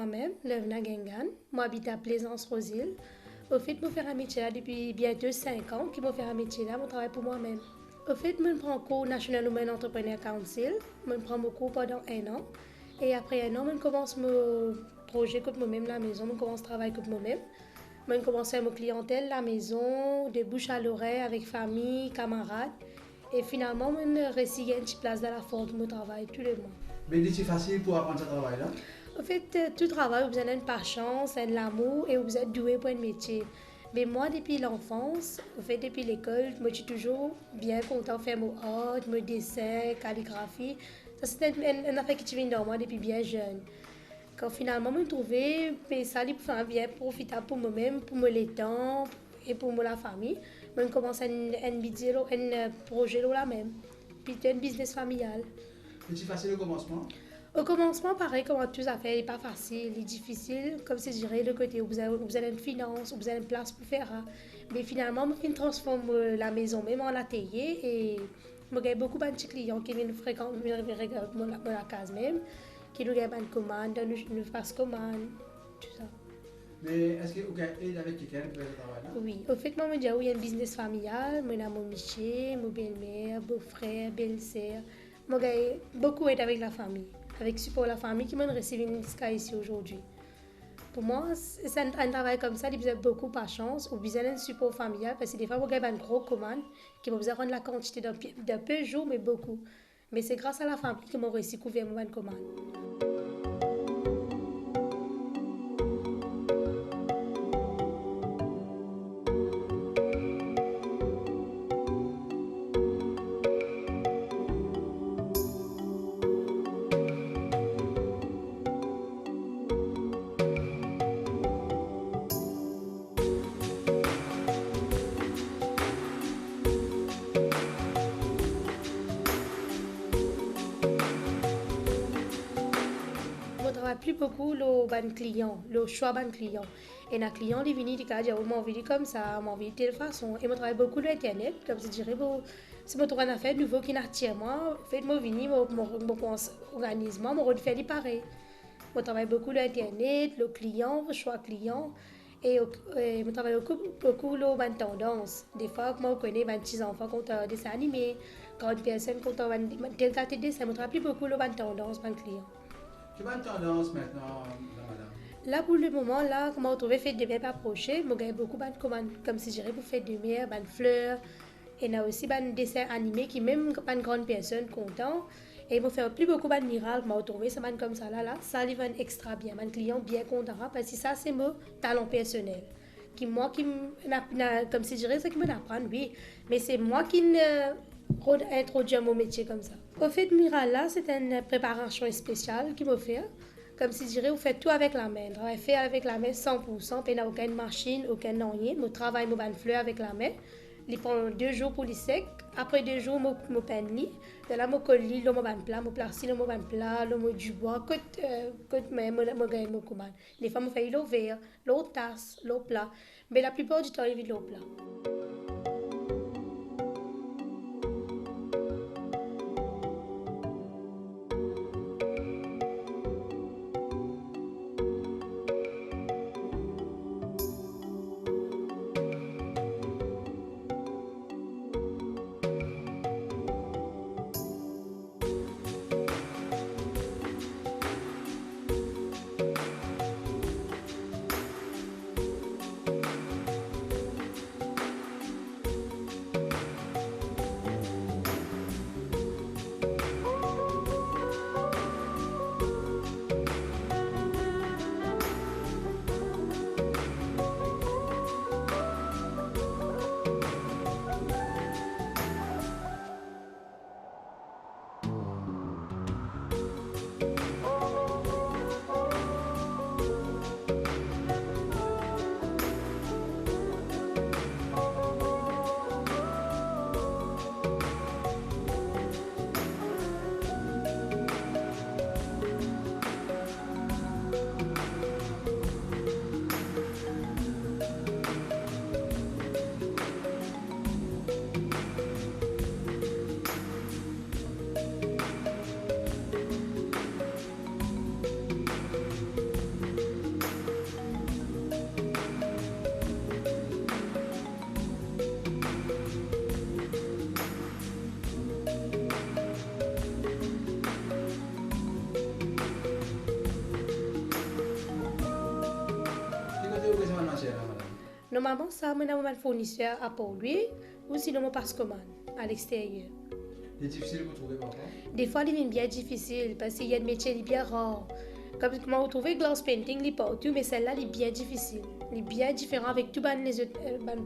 moi-même, Levna Gengan. Moi, j'habite à Plaisance-Rosil. Au fait, je fais un métier là depuis bientôt 5 ans. Qui me fait un métier là, je travaille pour moi-même. Au fait, je prends cours National Women Entrepreneur Council. Je prends mon cours pendant 1 an. Et après 1 an, je commence mon projet comme moi-même la maison. Je commence à travailler comme moi-même. Je commence à faire ma clientèle la maison, de bouche à l'oreille avec famille, camarades. Et finalement, je réussis une petite place dans la forme de mon travail tous les mois. Mais c'est facile pour apprendre ce travail-là. En fait, tout travail, vous avez une patience, de l'amour et vous êtes doué pour un métier. Mais moi, depuis l'enfance, en fait, depuis l'école, je suis toujours bien content de faire mon art, mon dessin, calligraphie. Ça, c'est une affaire qui vient dans moi depuis bien jeune. Quand finalement, je me trouvais, mais ça a bien profitable pour moi-même, pour me l'étendre et pour la famille. Je commence un projet là même. Puis, un business familial. Mais c'est facile au commencement. Au commencement, pareil, comme tout ça fait, il n'est pas facile, il est difficile, comme si je dirais, le côté où vous avez une finance, où vous avez une place pour faire. Mais finalement, je transforme la maison même en atelier et je gagne beaucoup de petits clients qui viennent fréquenter la case même, qui nous gagnent une commande, nous fassent commande, tout ça. Mais est-ce que vous aidez avec quelqu'un pour ce travail-là? Oui, au fait, moi, je dis, oui, il y a un business familial, moi, j'ai mon Miché, mon belle-mère, beau-frère, belle-sœur. Moi, j'ai beaucoup aidé avec la famille. Avec support la famille qui m'a reçu une disque ici aujourd'hui. Pour moi, c'est un travail comme ça, il besoin beaucoup de patience, ou besoin d'un support familial, parce que des fois, vous avez une grosse commande qui va vous rendre la quantité d'un peu de jours, mais beaucoup. Mais c'est grâce à la famille qui m'a réussi à couvrir mon commande. Je travaille plus beaucoup le client, le choix ban client. Et un client il vient il dit m'a envie comme ça, m'a envie de telle façon. Et je travaille beaucoup sur internet, comme je dirais si je trouve une affaire nouveau qui n'attire moi, fait moi venir mon organisme, moi je faire pareil. Je travaille beaucoup sur internet, le client, le choix client. Et je travaille beaucoup sur la tendance. Des fois, moi, je connais des petits enfants qui ont des dessins animés, quand une personne qui ont tel qualité de dessin, je travaille beaucoup sur la tendance, les clients. Tu as une tendance maintenant, madame? Là, pour le moment, là, comment on trouve fait de bien approcher, je gagne beaucoup de commandes, comme si j'irais pour faire de mer, de fleurs. Et il y a aussi des dessins animés qui, même pas une grande personne, content. Et je fais plus beaucoup de miracles, je trouvé ça comme ça, là, ça livre extra bien, un client bien content, parce que ça, c'est mon talent personnel. Comme si j'irais, c'est qui m'apprend, oui. Mais c'est moi qui introduis mon métier comme ça. Au fait, Miral, là, c'est une préparation spéciale qui m'a fait. Comme si je dirais, vous faites tout avec la main. Je fais avec la main 100%, puis il n'y a aucune machine, aucun rien. Je travaille mes fleurs avec la main. Il prend 2 jours pour les sec. Après 2 jours, je peins li. De là, je colle li, je ban plat, je place le ban plat, je du bois, je gagne mon commande. Les femmes font l'eau vert, l'eau tasse, l'eau plat. Mais la plupart du temps, ils vivent l'eau plat. Normalement, ça, moi, j'ai un fournisseur à Port-Louis ou sinon, je passe commande à l'extérieur. C'est difficile de trouver parfois. Des fois, il est bien difficile parce qu'il y a des métiers bien rares. Comme comment vous trouvez glass painting, il est partout, mais celle-là, il est bien difficile. Il est bien différent avec tous les autres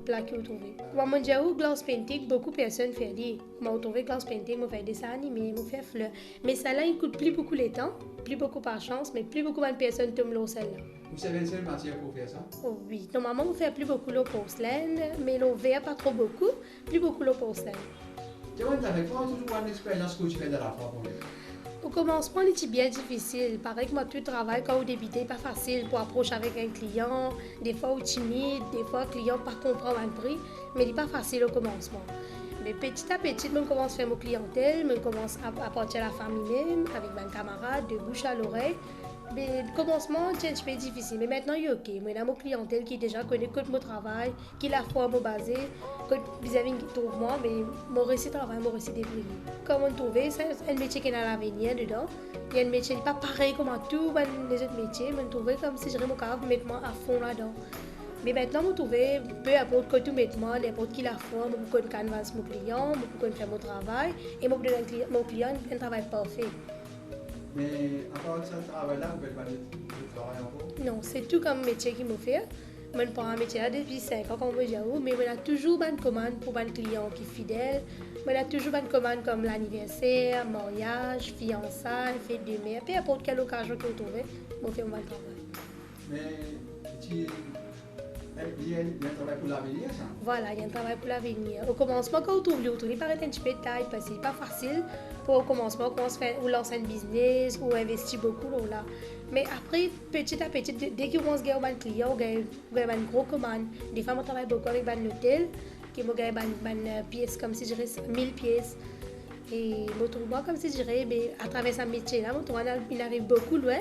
plats que vous trouvez. Moi, je dis glass painting, beaucoup de personnes font des. Moi, vous trouvez glass painting, vous faites des dessins animés, vous faites fleurs. Mais celle-là, il coûte plus beaucoup les temps, plus beaucoup par chance, mais plus beaucoup de personnes tombent l'eau celle-là. Vous savez une seule matière pour faire ça? Oh, oui, normalement, on fait plus beaucoup l'eau porcelaine, mais l'eau verre pas trop beaucoup, plus beaucoup l'eau porcelaine. Tu vois, toujours une expérience que tu fais de la fois pour lui. Au commencement, c'était bien difficile. Pareil que moi, tout travail, quand vous débutez, pas facile pour approcher avec un client. Des fois, vous timide, des fois, le client pas comprendre un prix, mais il n'est pas facile au commencement. Mais petit à petit, je commence à faire mon clientèle, je commence à partir à la famille même, avec mes camarades, de bouche à l'oreille. Mais le commencement, c'est un petit peu difficile. Mais maintenant, il est OK. Moi, j'ai mon clientèle qui déjà connaît que mon travail, qui la foi me basé, que vis-à-vis qui trouve moi, mais mon récit travail, mon récit développé. Comme on trouve, c'est un métier qui est à l'avenir dedans. Il y a un métier qui n'est pas pareil comme tous les autres métiers, mais on trouve comme si j'aurais mon caractère mettre moi à fond là-dedans. Mais maintenant, vous trouvez, peu importe que tout met moi, n'importe qui la foi, je peux canvas mon client, je peux faire mon travail, et je peux donner mon client un travail parfait. Mais à part ce travail-là, vous ne pouvez pas de travail encore? Non, c'est tout comme métier qui me fait. Je prends un métier là depuis 5 ans, comme je dis, mais on a toujours une commande pour un client qui est fidèle. On a toujours une commande comme l'anniversaire, mariage, fiançailles, fête de mère, peu importe quelle occasion que vous trouvez, on fait un travail. Mais il y a un travail pour l'avenir, ça? Voilà, il y a un travail pour l'avenir. Au commencement, quand vous trouvez, il paraît un petit peu de taille parce que c'est pas facile pour au commencement, quand on se fait ou lancer un business ou investir beaucoup là. Mais après, petit à petit, dès qu'on se gagne un client, on gagne une grosse commande. Des fois, on travaille beaucoup avec un hôtel qui me gagne une pièce comme si je dirais 1000 pièces. Et moi, comme si je dirais, à travers ce métier-là, il arrive beaucoup loin.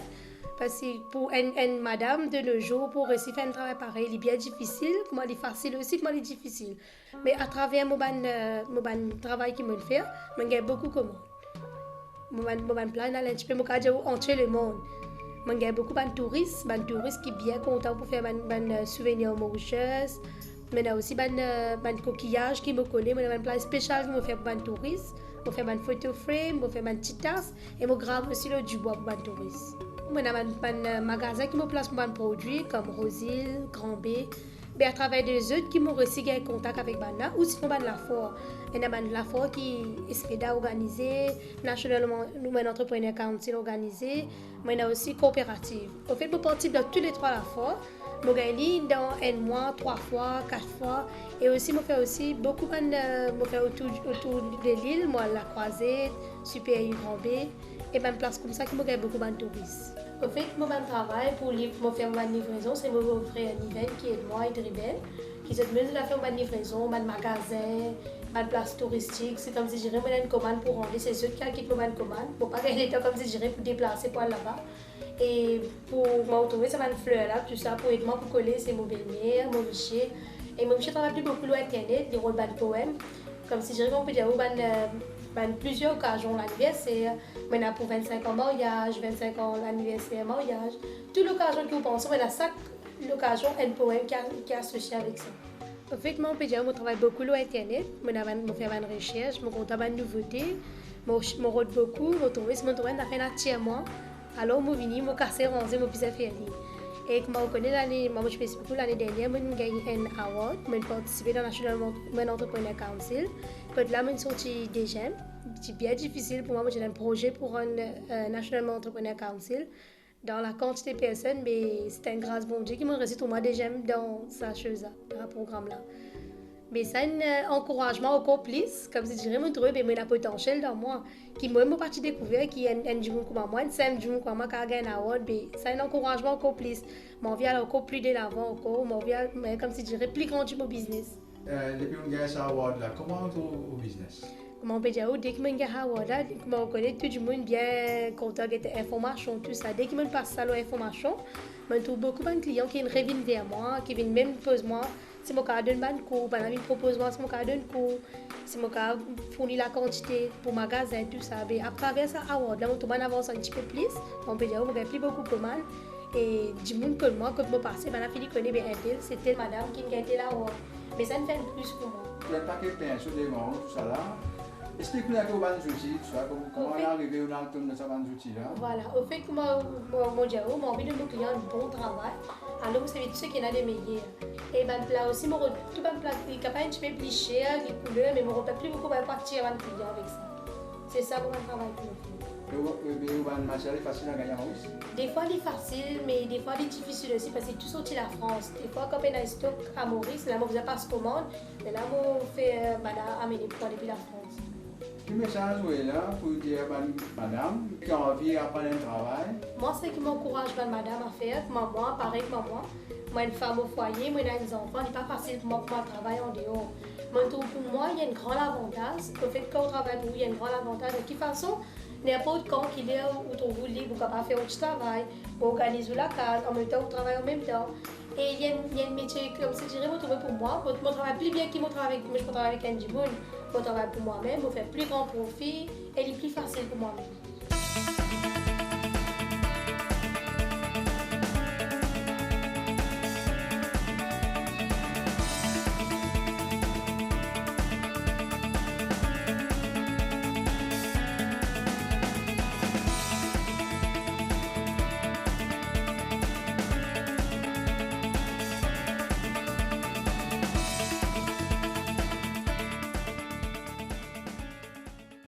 Parce que pour une madame de nos jours, pour réussir à faire un travail pareil, il est bien difficile, comment il est facile aussi, comment il est difficile. Mais à travers mon travail qui me fait, je gagne beaucoup comment. Mon plan, un petit peu, entrer le monde. Je gagne beaucoup de touristes qui sont bien contents pour faire des souvenirs Mauritius. Mais il y a aussi des coquillages qui me collent, il y a un plan spécial qui me fait pour les touristes. Je fais des photo frame, je fais des petites tasses et je grave aussi du bois pour les touristes. Il y a un magasin qui me place pour des produits comme Rosil, Grand B. Mais à travers des autres qui m'ont réussi à contact avec Bana ou sinon la foire. Il y a la foire qui est SPEDA organisée, National Entrepreneur Council organisé, mais il y a aussi coopérative. En fait, je participe dans tous les trois la foire. Je gagne dans un mois, 3 fois, 4 fois. Et aussi, je fais aussi beaucoup autour de l'île, moi, la Croisette, Super Grand B. Et ben place comme ça qui me gagne beaucoup de touristes. En fait, mon travail pour faire une livraison, c'est mon frère Niven qui est moi et Dribel, qui se met à faire une livraison, un magasin, une place touristique. C'est comme si je dirais une commande pour rendre. C'est ceux qui quittent une commande. Pour pas gagner temps comme si je dirais pour déplacer pour aller là-bas. Et pour me retrouver, c'est une fleur là, tout ça, pour aider moi pour coller, c'est mon belle-mère, mon biché. Et mon biché travaille plus beaucoup sur Internet, des rôles de poèmes. Comme si je dirais qu'on peut dire plusieurs occasions l'anniversaire, maintenant pour 25 ans mariage, 25 ans l'anniversaire mariage, toute l'occasion que vous pensez, maintenant chaque occasion un poème qui est associé avec ça. En fait, moi, on peut dire que je travaille beaucoup sur Internet, je fais une recherche, je compte une nouveauté, je regarde beaucoup, je trouve que je fais un tiers mois, alors je viens, je casse, je puis faire. Et comme on connaît l'année dernière, j'ai gagné un award, j'ai participé dans le National Entrepreneur Council. Quand là, j'ai sorti des gemmes. C'est bien difficile pour moi, j'ai un projet pour un National Entrepreneur Council. Dans la quantité de personnes, mais c'est un grâce bon Dieu qui m'a reçu pour moi des gemmes dans sa chose-là, dans ce programme-là. Mais c'est un encouragement encore plus, comme si je dirais, je trouve un potentiel dans moi, qui m'a parti découvrir, qui est un jour comme moi, un simple jour comme moi, qui a gagné un award, c'est un encouragement encore plus. M'en vient encore plus de l'avant, encore, m'en vient, comme si je dirais, plus grand mon business. Depuis qu'on gagne ce award-là, comment on trouve au business? Comment on peut dire, dès que je gagne un award-là, on connaît tout le monde bien content de l'information, tout ça. Dès que je passe ça l'information, je trouve beaucoup de clients qui reviennent vers moi, qui viennent même poser moi. Si mon cas donne un cours, par exemple, propose moi si mon cas donne cours, si mon cas fournit la quantité pour magasin, tout ça. Mais à travers ça, là, on avance un petit peu plus. On peut dire qu'on gagne plus beaucoup de commandes. Et du monde comme moi, quand je passais, ben, la fille connaît bien elle, c'était madame qui me était là-haut. Mais ça ne fait plus pour moi. Il y a un paquet de pain sur des mains, tout ça là. Explique-nous un peu au outils, tout ça, comment on est arrivé dans le tour de ces outils là. Voilà, au fait que moi, j'ai envie de nos clients un bon travail. Alors, vous savez, tout ce qu'il y a des meilleurs. Et ben là aussi, tout le plat, il est un petit peu plus cher, les couleurs, mais je ne pas plus beaucoup de partir à client avec ça. C'est ça mon travail pour nous. Le matériel est facile à gagner en Russie. Des fois, il est facile, mais des fois, il est difficile aussi parce que tout sorti la France. Des fois, quand on a un stock à Maurice, là, on faisait pas ce commande, mais là, on fait amener pour depuis la France. Le message est là pour dire à madame qui a envie d'apprendre un travail. Moi, c'est qui m'encourage madame à faire, maman, pareil que maman. Moi, une femme au foyer, moi, j'ai des enfants, il n'est pas facile pour moi travailler en dehors. Mais pour moi, il y a un grand avantage. Le fait qu'on travaille pour il y a un grand avantage. De toute façon, n'importe quand qu'il est où vous libre, vous pouvez faire autre travail, vous organisez la case, en même temps, vous travaillez en même temps. Et il y a un métier comme c'est dirais, pour moi, je travaille plus bien que je travaille avec un Djiboun. Je travaille pour moi-même, je fais plus grand profit et il est plus facile pour moi-même.